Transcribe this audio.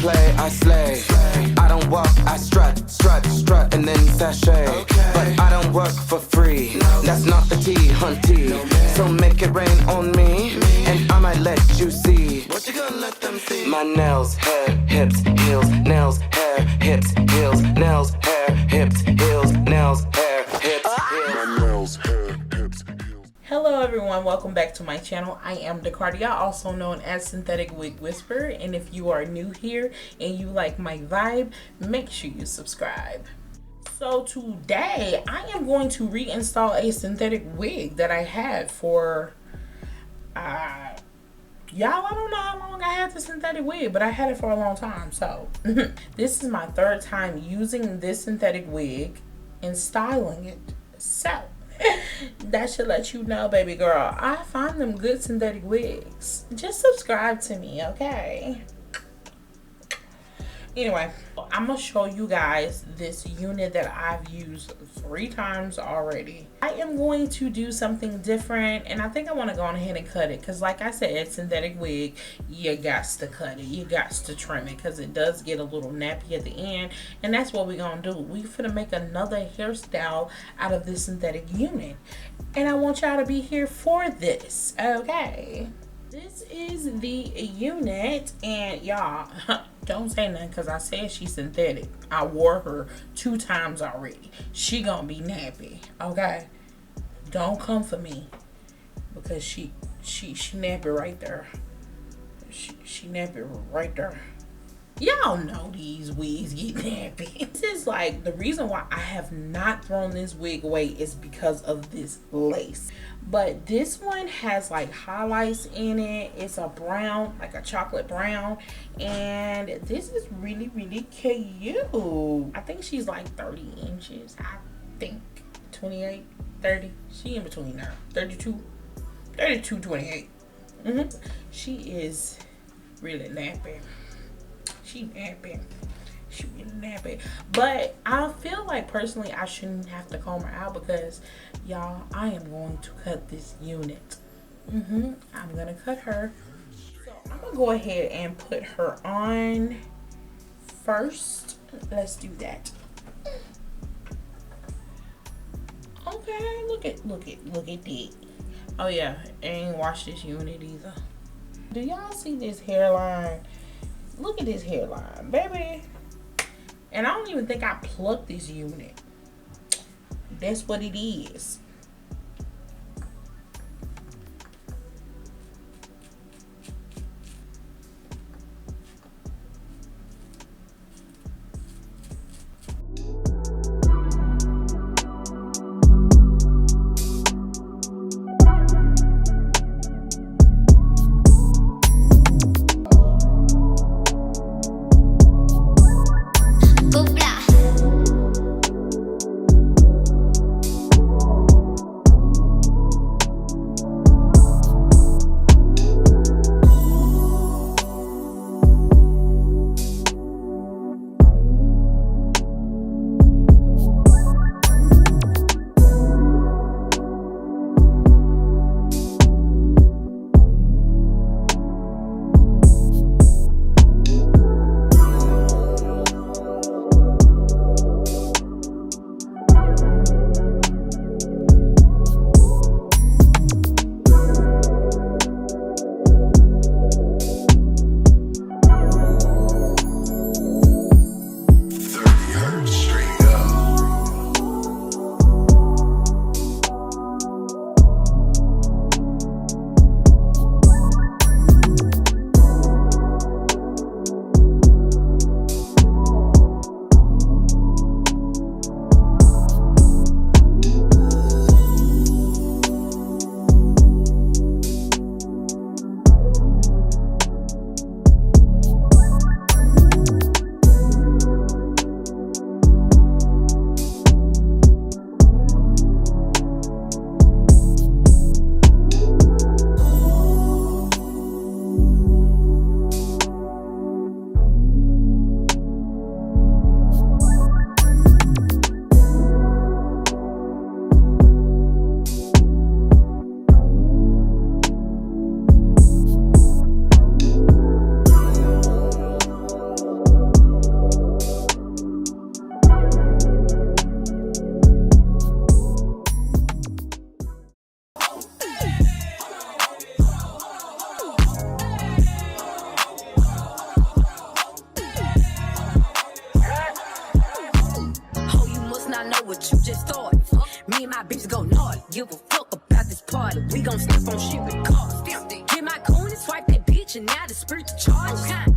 play, I slay. I don't walk, I strut, and then sashay. But I don't work for free, that's not the tea, hunty. So make it rain on me, and I might let you see. What you gonna let them see? My nails, hair, hips, heels, nails, hair, hips, heels, nails, hair, hips, heels, nails, hair, hips, heels. My nails, hair, hips, heels. Hello everyone, welcome back to my channel. I am 𝒹𝒶𝒇𝒹𝒾𝒶, also known as Synthetic Wig Whisperer, and if you are new here and you like my vibe, make sure you subscribe. So today I am going to reinstall a synthetic wig that I had for y'all, I don't know how long I had the synthetic wig, but I had it for a long time. So this is my third time using this synthetic wig and styling it. So that should let you know, baby girl, I find them good synthetic wigs. Just subscribe to me, okay? Anyway, I'm gonna show you guys this unit that I've used 3 times already. I am going to do something different, and I think I want to go on ahead and cut it, because like I said, synthetic wig, you got to cut it, you got to trim it, because it does get a little nappy at the end. And that's what we're gonna do. We finna make another hairstyle out of this synthetic unit, and I want y'all to be here for this, okay? This is the unit, and y'all don't say nothing, because I said she's synthetic. I wore her 2 times already. She gonna be nappy, okay? Don't come for me, because she nappy right there. She nappy right there. Y'all know these wigs get nappy. This is like the reason why I have not thrown this wig away is because of this lace. But this one has like highlights in it. It's a brown, like a chocolate brown, and this is really, really cute. I think she's like 30 inches. I think 28, 30. She in between there. 32, 28. She is really nappy. She nappy. She really nappy. But I feel like personally I shouldn't have to comb her out, because y'all, I am going to cut this unit. I'm gonna cut her. So I'm gonna go ahead and put her on first. Let's do that. Okay, look at that. Oh yeah, I ain't washed this unit either. Do y'all see this hairline? Look at this hairline, baby. And I don't even think I plucked this unit. That's what it is. what you just started. Me and my bitch go naughty. Give a fuck about this party. We gon' step on shit with cars. Get my coin and swipe that bitch and now the spirit to charge.